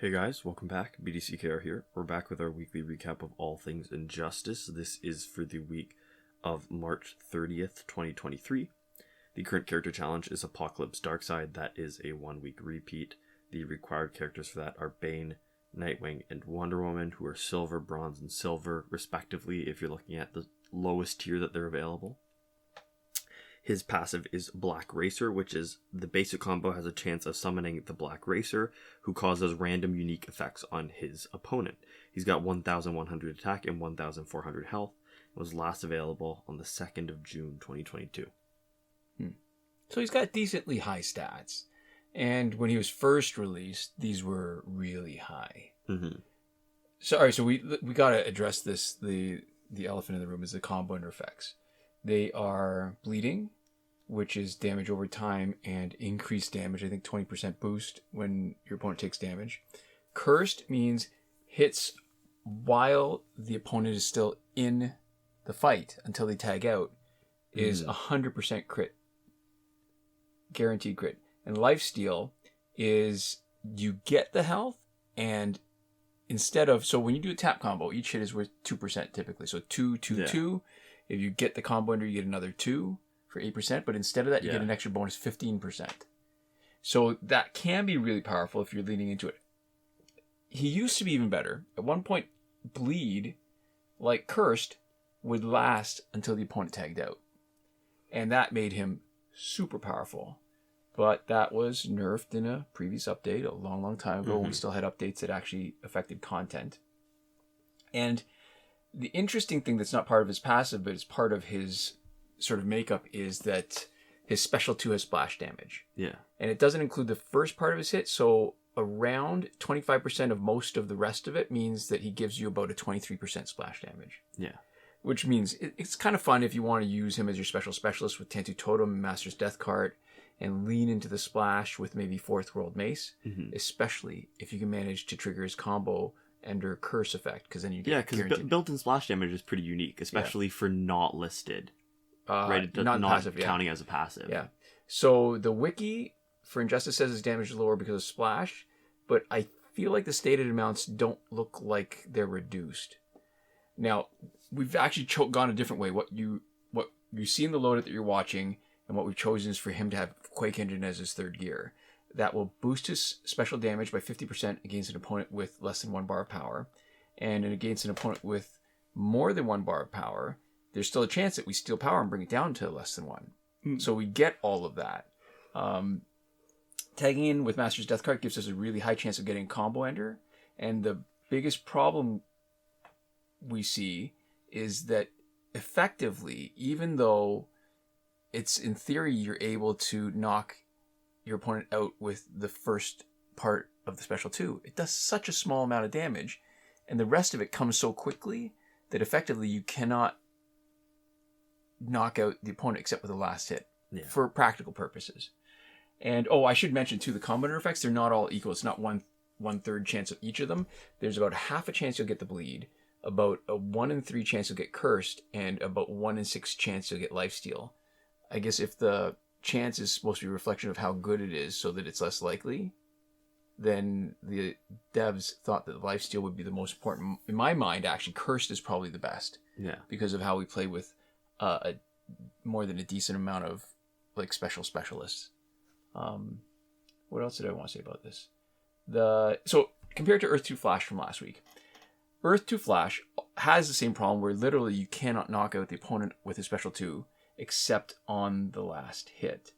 Hey guys, welcome back. BDCKR here. We're back with our weekly recap of all things Injustice. This is for the week of March 30th, 2023. The current character challenge is Apokolips Darkseid. That is a 1-week repeat. The required characters for that are Bane, Nightwing, and Wonder Woman, who are silver, bronze, and silver, respectively, if you're looking at the lowest tier that they're available. His passive is Black Racer, which is the basic combo has a chance of summoning the Black Racer, who causes random unique effects on his opponent. He's got 1,100 attack and 1,400 health. It was last available on the 2nd of June, 2022. So he's got decently high stats. And when he was first released, these were really high. Mm-hmm. So we got to address this. The elephant in the room is the combo under effects. They are bleeding, which is damage over time and increased damage. I think 20% boost when your opponent takes damage. Cursed means hits while the opponent is still in the fight until they tag out is 100% crit. Guaranteed crit. And lifesteal is you get the health and instead of... So when you do a tap combo, each hit is worth 2% typically. So 2, 2, 2. If you get the combo under, you get another 2 for 8%, but instead of that, you get an extra bonus 15%. So that can be really powerful if you're leaning into it. He used to be even better. At one point, bleed, like Cursed, would last until the opponent tagged out. And that made him super powerful. But that was nerfed in a previous update a long, long time ago. We still had updates that actually affected content. And the interesting thing that's not part of his passive, but is part of his sort of makeup, is that his special 2 has splash damage. Yeah. And it doesn't include the first part of his hit, so around 25% of most of the rest of it means that he gives you about a 23% splash damage. Yeah. Which means it's kind of fun if you want to use him as your special specialist with Tantu Totem and Master's Death Cart and lean into the splash with maybe Fourth World Mace, especially if you can manage to trigger his combo under curse effect, because then you get because built-in splash damage is pretty unique, especially for not listed, right? Not passive, counting as a passive. Yeah. So the wiki for Injustice says his damage is lower because of splash, but I feel like the stated amounts don't look like they're reduced. Now we've actually gone a different way. What you see in the loadout that you're watching, and what we've chosen is for him to have Quake Engine as his third gear. That will boost his special damage by 50% against an opponent with less than 1 bar of power. And against an opponent with more than 1 bar of power, there's still a chance that we steal power and bring it down to less than 1. So we get all of that. Tagging in with Master's Death Card gives us a really high chance of getting combo ender. And the biggest problem we see is that effectively, even though it's in theory you're able to knock your opponent out with the first part of the special 2, it does such a small amount of damage, and the rest of it comes so quickly that effectively you cannot knock out the opponent except with the last hit for practical purposes. And I should mention too, the combo effects, they're not all equal. It's not one third chance of each of them. There's about half a chance you'll get the bleed, about a 1 in 3 chance you'll get cursed, and about 1 in 6 chance you'll get lifesteal. I guess if the chance is supposed to be a reflection of how good it is so that it's less likely, then the devs thought that lifesteal would be the most important. In my mind, actually, Cursed is probably the best. Yeah. Because of how we play with more than a decent amount of like specialists. What else did I want to say about this? So compared to Earth 2 Flash from last week, Earth 2 Flash has the same problem where literally you cannot knock out the opponent with his special 2 except on the last hit.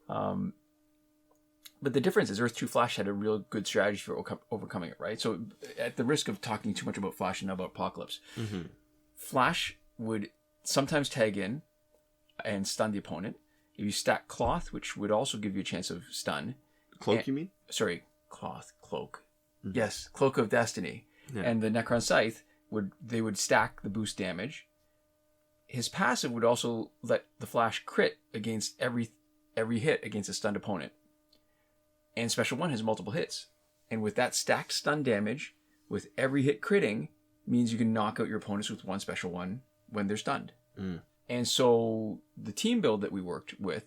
But the difference is Earth 2 Flash had a real good strategy for overcoming it, right? So at the risk of talking too much about Flash and now about Apokolips, Flash would sometimes tag in and stun the opponent. If you stack Cloth, which would also give you a chance of stun. Cloak, you mean? Sorry, Cloak. Yes, Cloak of Destiny. Yeah. And the Necron Scythe, would stack the boost damage. His passive would also let the Flash crit against every hit against a stunned opponent. And Special 1 has multiple hits. And with that stacked stun damage, with every hit critting, means you can knock out your opponents with one Special 1 when they're stunned. And so the team build that we worked with,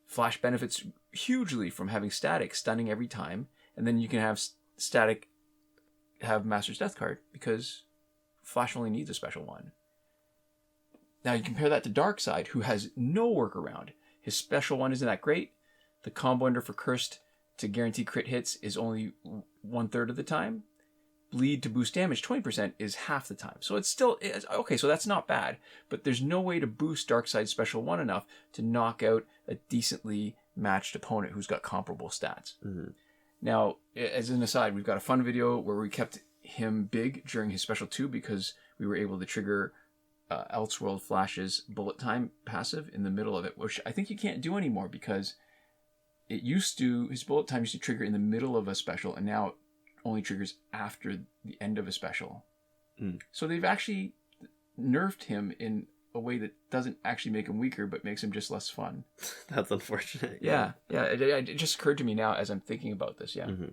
Flash benefits hugely from having static, stunning every time. And then you can have Static have Master's Death card because Flash only needs a special one. Now you compare that to Darkseid, who has no workaround. His special one isn't that great. The combo ender for Cursed to guarantee crit hits is only 1/3 of the time. Bleed to boost damage 20% is half the time. So it's okay, so that's not bad. But there's no way to boost Darkseid's special one enough to knock out a decently matched opponent who's got comparable stats. Mm-hmm. Now, as an aside, we've got a fun video where we kept him big during his special 2 because we were able to trigger Elseworld Flash's bullet time passive in the middle of it, which I think you can't do anymore because his bullet time used to trigger in the middle of a special, and now it only triggers after the end of a special. So they've actually nerfed him in a way that doesn't actually make him weaker, but makes him just less fun. That's unfortunate. Yeah. It just occurred to me now as I'm thinking about this. Yeah. Mm-hmm.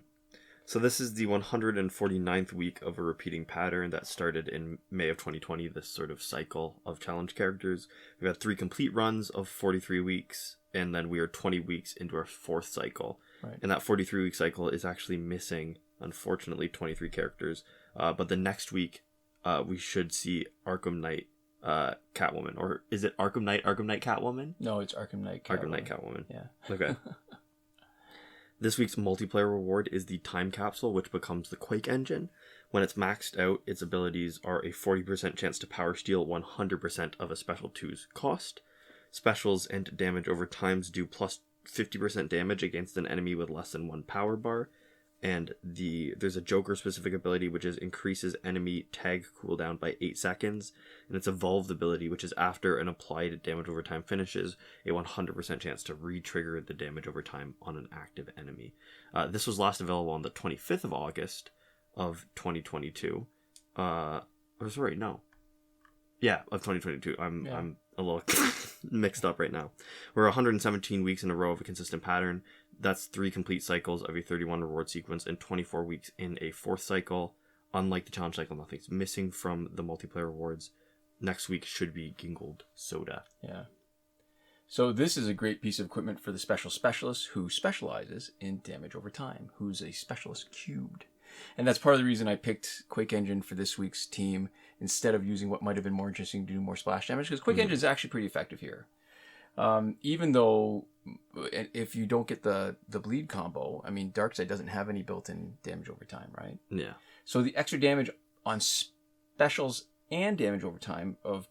So this is the 149th week of a repeating pattern that started in May of 2020, this sort of cycle of challenge characters. We've had 3 complete runs of 43 weeks, and then we are 20 weeks into our 4th cycle. Right. And that 43-week cycle is actually missing, unfortunately, 23 characters. But the next week, we should see Arkham Knight Catwoman. Or is it Arkham Knight Catwoman? No, it's Arkham Knight Catwoman. Arkham Knight Catwoman. Yeah. Okay. This week's multiplayer reward is the Time Capsule, which becomes the Quake Engine. When it's maxed out, its abilities are a 40% chance to power steal 100% of a Special 2's cost. Specials and damage over times do plus 50% damage against an enemy with less than 1 power bar. And there's a Joker specific ability which increases enemy tag cooldown by 8 seconds, and its evolved ability, which is after an applied damage over time finishes, a 100% chance to re-trigger the damage over time on an active enemy. This was last available on the 25th of August of 2022. Of 2022. I'm a little mixed up right now. We're 117 weeks in a row of a consistent pattern. That's 3 complete cycles of a 31 reward sequence and 24 weeks in a 4th cycle. Unlike the challenge cycle, nothing's missing from the multiplayer rewards. Next week should be Gingold Soda. Yeah. So this is a great piece of equipment for the specialist who specializes in damage over time, who's a specialist cubed. And that's part of the reason I picked Quake Engine for this week's team instead of using what might have been more interesting to do more splash damage, because Quake Engine is actually pretty effective here. Even though if you don't get the bleed combo, I mean, Darkseid doesn't have any built-in damage over time, right? Yeah. So the extra damage on specials and damage over time of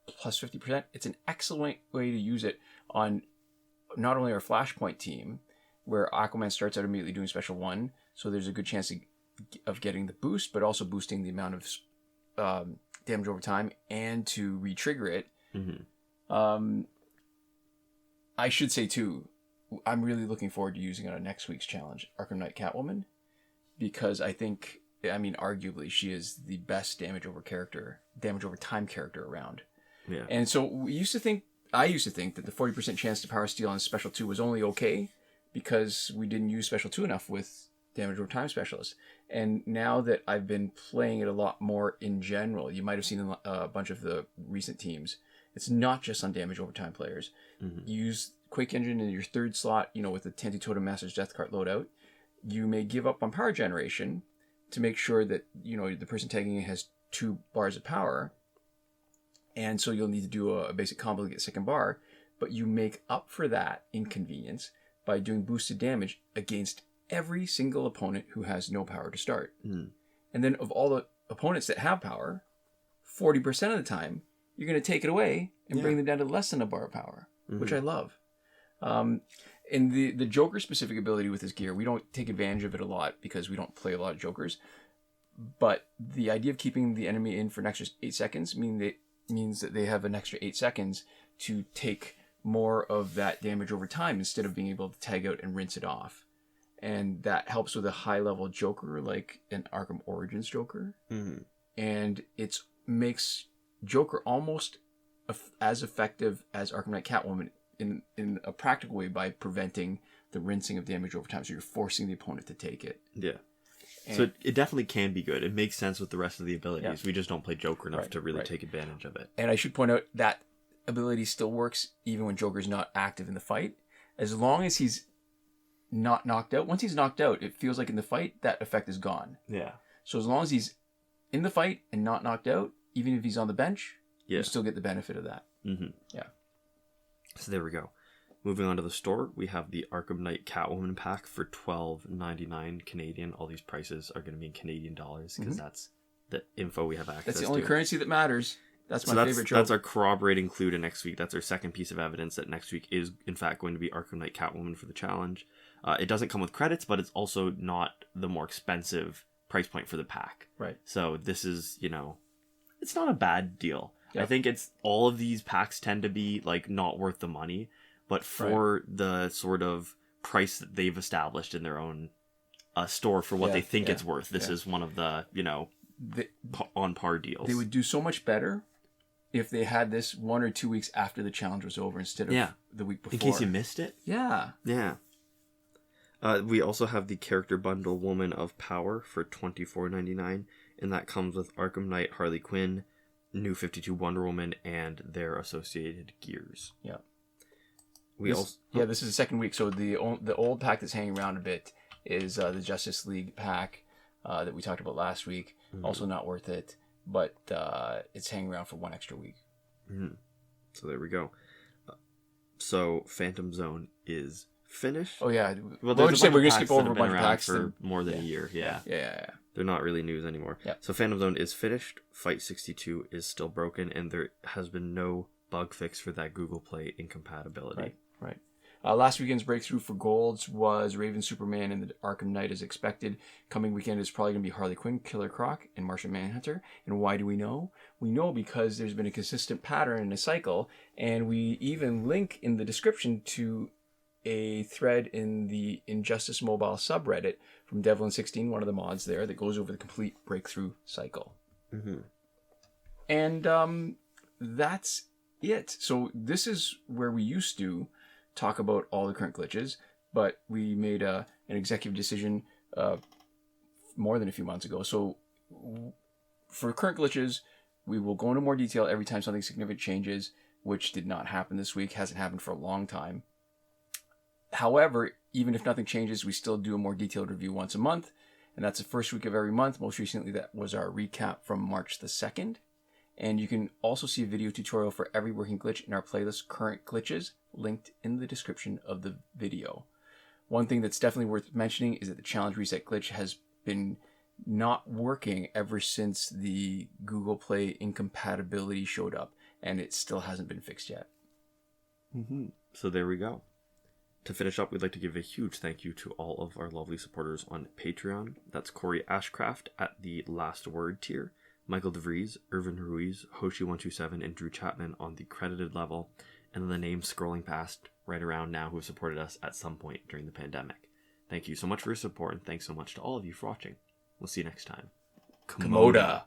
plus 50%, it's an excellent way to use it on not only our Flashpoint team, where Aquaman starts out immediately doing special 1, so there's a good chance of getting the boost, but also boosting the amount of damage over time and to re-trigger it. Mm-hmm. I should say too, I'm really looking forward to using it on next week's challenge, Arkham Knight Catwoman, because arguably she is the best damage over time character around. Yeah. And so I used to think that the 40% chance to power steal on Special 2 was only okay because we didn't use Special 2 enough with damage over time specialists. And now that I've been playing it a lot more in general, you might have seen a bunch of the recent teams. It's not just on damage over time players. Mm-hmm. You use Quake Engine in your 3rd slot, with the Tenty Totem Master's Death card loadout. You may give up on power generation to make sure that, the person tagging it has 2 bars of power. And so you'll need to do a basic combo to get 2nd bar. But you make up for that inconvenience by doing boosted damage against every single opponent who has no power to start. Mm. And then of all the opponents that have power, 40% of the time, you're going to take it away and bring them down to less than a bar of power, which I love. And the Joker specific ability with his gear, we don't take advantage of it a lot because we don't play a lot of Jokers. But the idea of keeping the enemy in for an extra 8 seconds means that they have an extra 8 seconds to take more of that damage over time instead of being able to tag out and rinse it off. And that helps with a high-level Joker like an Arkham Origins Joker. Mm-hmm. And it makes Joker almost as effective as Arkham Knight Catwoman in a practical way by preventing the rinsing of damage over time. So you're forcing the opponent to take it. Yeah. So it definitely can be good. It makes sense with the rest of the abilities. Yeah. We just don't play Joker enough to really take advantage of it. And I should point out that ability still works even when Joker's not active in the fight. As long as he's not knocked out. Once he's knocked out, it feels like in the fight, that effect is gone. Yeah. So as long as he's in the fight and not knocked out, even if he's on the bench, you still get the benefit of that. Mm-hmm. Yeah. So there we go. Moving on to the store, we have the Arkham Knight Catwoman pack for $12.99 Canadian. All these prices are going to be in Canadian dollars because that's the info we have access to. That's the only currency that matters. That's my favorite joke. That's our corroborating clue to next week. That's our second piece of evidence that next week is, in fact, going to be Arkham Knight Catwoman for the challenge. It doesn't come with credits, but it's also not the more expensive price point for the pack. Right. So this is, it's not a bad deal. Yep. I think it's all of these packs tend to be like not worth the money, but for the sort of price that they've established in their own store for what they think it's worth, this is one of the, on par deals. They would do so much better if they had this 1 or 2 weeks after the challenge was over instead of the week before. In case you missed it? Yeah. Yeah. We also have the character bundle Woman of Power for $24.99, and that comes with Arkham Knight, Harley Quinn, New 52 Wonder Woman, and their associated gears. Yeah. This is the second week. So the old pack that's hanging around a bit is the Justice League pack that we talked about last week. Mm-hmm. Also not worth it, but it's hanging around for one extra week. Mm-hmm. So there we go. So Phantom Zone is finished. Oh yeah. Well, we're going to skip over a bunch of packs for more than a year. Yeah. They're not really news anymore. Yeah. So Phantom Zone is finished. Fight 62 is still broken, and there has been no bug fix for that Google Play incompatibility. Right. Last weekend's breakthrough for golds was Raven, Superman, and the Arkham Knight as expected. Coming weekend is probably going to be Harley Quinn, Killer Croc, and Martian Manhunter. And why do we know? We know because there's been a consistent pattern in a cycle, and we even link in the description to a thread in the Injustice Mobile subreddit from Devlin16, one of the mods there, that goes over the complete breakthrough cycle. Mm-hmm. And that's it. So this is where we used to talk about all the current glitches, but we made an executive decision more than a few months ago. So for current glitches, we will go into more detail every time something significant changes, which did not happen this week, hasn't happened for a long time. However, even if nothing changes, we still do a more detailed review once a month, and that's the first week of every month. Most recently, that was our recap from March the 2nd. And you can also see a video tutorial for every working glitch in our playlist, Current Glitches, linked in the description of the video. One thing that's definitely worth mentioning is that the challenge reset glitch has been not working ever since the Google Play incompatibility showed up, and it still hasn't been fixed yet. Mm-hmm. So there we go. To finish up, we'd like to give a huge thank you to all of our lovely supporters on Patreon. That's Korey Ashcraft at the Last Word tier, Michael Devries, Irvin Ruiz, Hoshi127, and Drew Chapman on the credited level, and then the names scrolling past right around now who have supported us at some point during the pandemic. Thank you so much for your support, and thanks so much to all of you for watching. We'll see you next time. Komoda.